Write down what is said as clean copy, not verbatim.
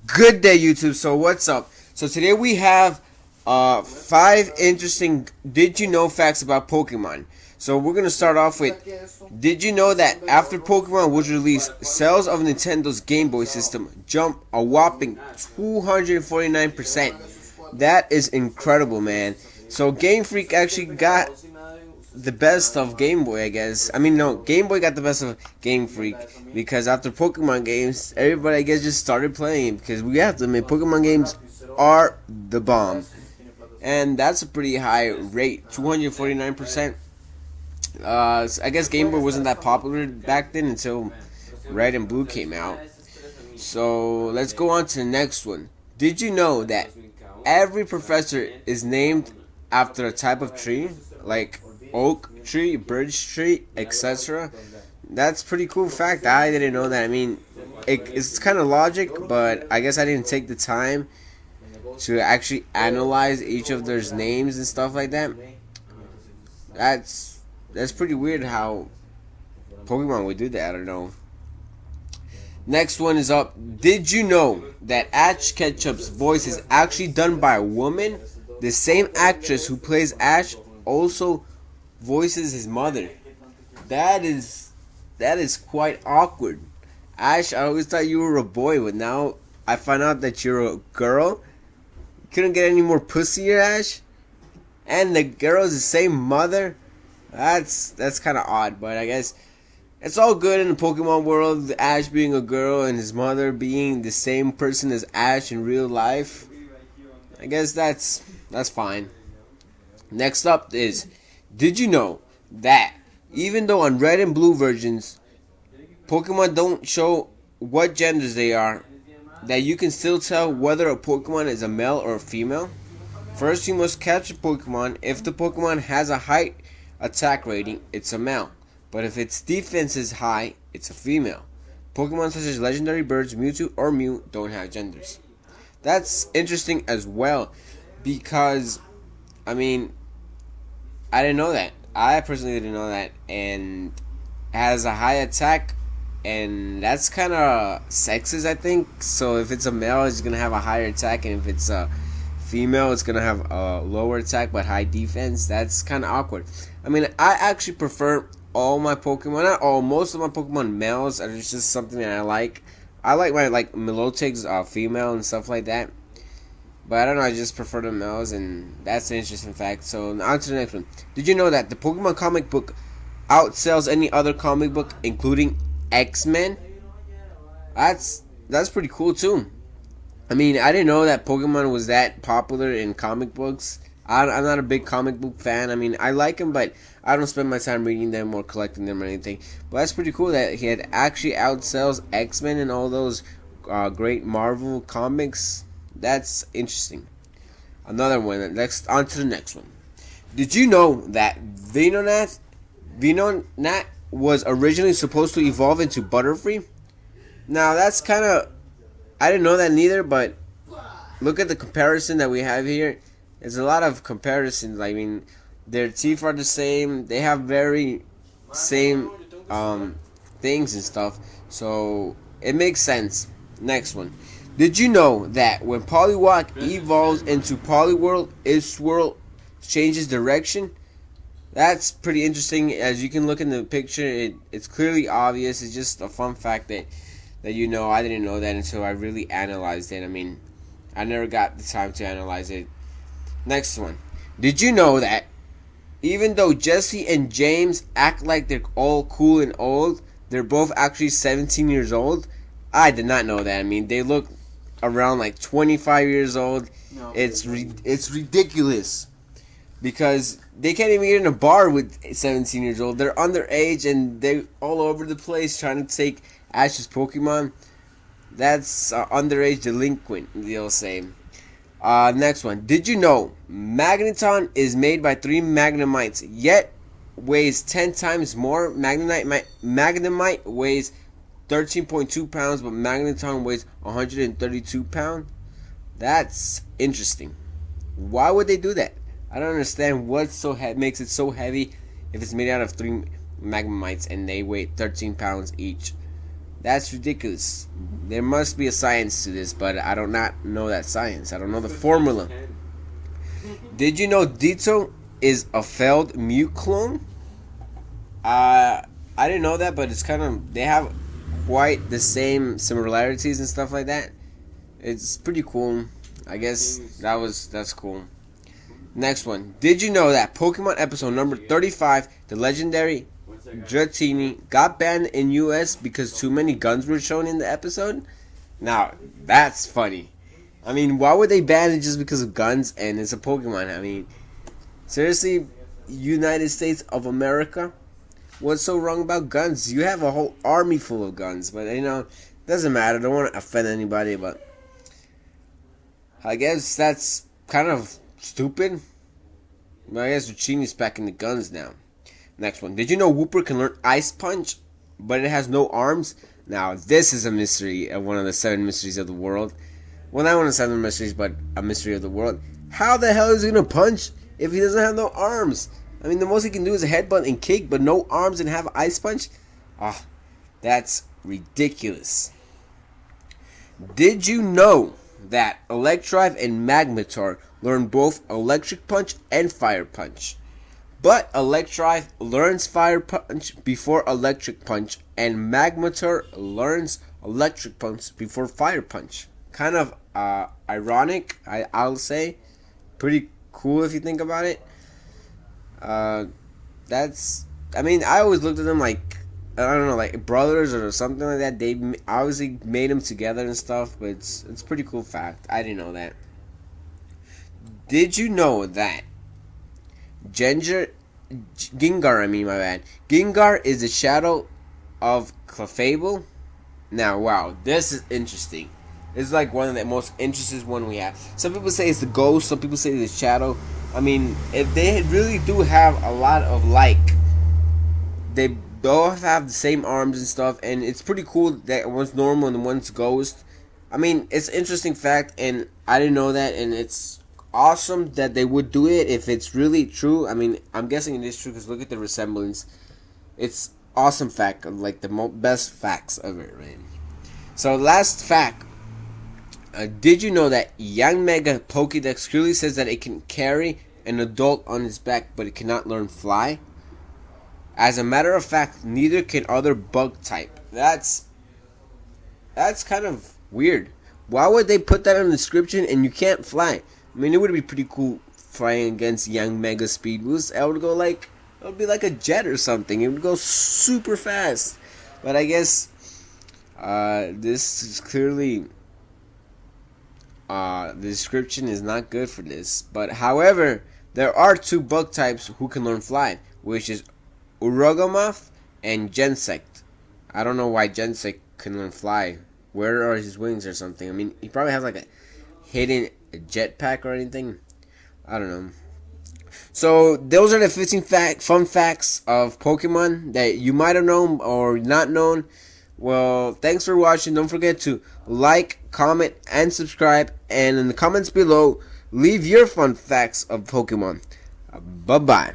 Good day, YouTube. So what's up? So today we have 5 interesting did you know facts about Pokemon. So we're gonna start off with, did you know that after Pokemon was released, sales of Nintendo's Game Boy system jumped a whopping 249%. That is incredible, man. So Game Freak actually got the best of Game Boy, I guess. I mean, no, Game Boy got the best of Game Freak because after Pokemon games, everybody, I guess, just started playing because we have to admit, Pokemon games are the bomb. And that's a pretty high rate, 249%. I guess Game Boy wasn't that popular back then until Red and Blue came out. So let's go on to the next one. Did you know that every professor is named after a type of tree, like oak tree, birch tree, etc.? That's pretty cool fact. I didn't know that. I mean, it's kind of logic, but I guess I didn't take the time to actually analyze each of their names and stuff like that. That's pretty weird how Pokemon would do that. I don't know. Next one is up. Did you know that Ash Ketchup's voice is actually done by a woman? The same actress who plays Ash also voices his mother. That is quite awkward. Ash, I always thought you were a boy, but now I find out that you're a girl. Couldn't get any more pussier, Ash. And the girl is the same mother. That's kind of odd, but I guess it's all good in the Pokemon world. Ash being a girl and his mother being the same person as Ash in real life. I guess that's fine. Next up is, did you know that even though on Red and Blue versions, Pokemon don't show what genders they are, that you can still tell whether a Pokemon is a male or a female? First, you must catch a Pokemon. If the Pokemon has a high attack rating, it's a male. But if its defense is high, it's a female. Pokemon such as legendary birds, Mewtwo or Mew, don't have genders. That's interesting as well, because, I mean, I didn't know that. I personally didn't know that. And has a high attack, and that's kind of sexist, I think. So if it's a male, it's going to have a higher attack, and if it's a female, it's going to have a lower attack but high defense. That's kind of awkward. I mean, I actually prefer all my Pokemon, not all, most of my Pokemon males. Are just something that I like. I like my Milotic's female and stuff like that. But I don't know, I just prefer the males, and that's an interesting fact. So on to the next one. Did you know that the Pokemon comic book outsells any other comic book, including X-Men? That's pretty cool too. I mean, I didn't know that Pokemon was that popular in comic books. I'm not a big comic book fan. I mean, I like them, but I don't spend my time reading them or collecting them or anything. But that's pretty cool that he had actually outsells X-Men and all those great Marvel comics. That's interesting. Another one. On to the next one. Did you know that Venonat was originally supposed to evolve into Butterfree? Now, that's kind of, I didn't know that neither, but look at the comparison that we have here. There's a lot of comparisons. I mean, their teeth are the same. They have very same things and stuff. So it makes sense. Next one. Did you know that when Poliwag evolves into Poliwhirl, its swirl changes direction? That's pretty interesting. As you can look in the picture, it's clearly obvious. It's just a fun fact that you know. I didn't know that until I really analyzed it. I mean, I never got the time to analyze it. Next one. Did you know that even though Jesse and James act like they're all cool and old, they're both actually 17 years old? I did not know that. I mean, they look around like 25 years old. No, it's ridiculous, because they can't even get in a bar with 17 years old. They're underage and they're all over the place trying to take Ash's Pokemon. That's underage delinquent, they'll say. Next one. Did you know Magneton is made by 3 Magnemites, yet weighs 10 times more? Magnemite weighs 13.2 pounds, but Magneton weighs 132 pounds. That's interesting. Why would they do that? I don't understand what makes it so heavy if it's made out of 3 Magnemites and they weigh 13 pounds each. That's ridiculous. There must be a science to this, but I do not know that science. I don't know the formula. Did you know Ditto is a failed Mew clone? I didn't know that, but it's kind of, they have quite the same similarities and stuff like that. It's pretty cool. I guess that's cool. Next one. Did you know that Pokemon episode number 35, the legendary Dratini, got banned in US because too many guns were shown in the episode? Now, that's funny. I mean, why would they ban it just because of guns and it's a Pokemon? I mean, seriously, United States of America? What's so wrong about guns? You have a whole army full of guns, but doesn't matter. I don't want to offend anybody, but I guess that's kind of stupid. But I guess Dratini's packing the guns now. Next one. Did you know Wooper can learn Ice Punch, but it has no arms? Now, this is a mystery, one of the 7 mysteries of the world. Well, not one of the 7 mysteries, but a mystery of the world. How the hell is he going to punch if he doesn't have no arms? I mean, the most he can do is a headbutt and kick, but no arms and have Ice Punch? Ah, that's ridiculous. Did you know that Electrive and Magnetar learn both Electric Punch and Fire Punch? But Electrive learns Fire Punch before Electric Punch, and Magnetar learns Electric Punch before Fire Punch. Kind of ironic, I'll say. Pretty cool if you think about it. I always looked at them like, I don't know, like brothers or something like that. They obviously made them together and stuff, but it's pretty cool fact. I didn't know that. Did you know that Gengar is the shadow of Clefable? Now, wow, this is interesting. It's like one of the most interesting one we have. Some people say it's the ghost. Some people say it's the shadow. I mean, if they really do have a lot of they both have the same arms and stuff, and it's pretty cool that one's normal and one's ghost. I mean, it's an interesting fact, and I didn't know that, and it's awesome that they would do it if it's really true. I mean, I'm guessing it is true because look at the resemblance. It's awesome fact, like the best facts ever, right? So last fact. Did you know that Young Mega Pokédex clearly says that it can carry an adult on its back, but it cannot learn fly? As a matter of fact, neither can other bug type. That's kind of weird. Why would they put that in the description and you can't fly? I mean, it would be pretty cool flying against Young Mega Speed Boost. It would be like a jet or something. It would go super fast. But I guess this is clearly the description is not good for this. But however, there are 2 bug types who can learn fly, which is Urogomoth and Gensect. I don't know why Gensect can learn fly. Where are his wings or something? I mean, he probably has like a hidden jetpack or anything. I don't know. So those are the 15 fun facts of Pokemon that you might have known or not known. Well, thanks for watching. Don't forget to like, comment, and subscribe. And in the comments below, leave your fun facts of Pokemon. Bye-bye.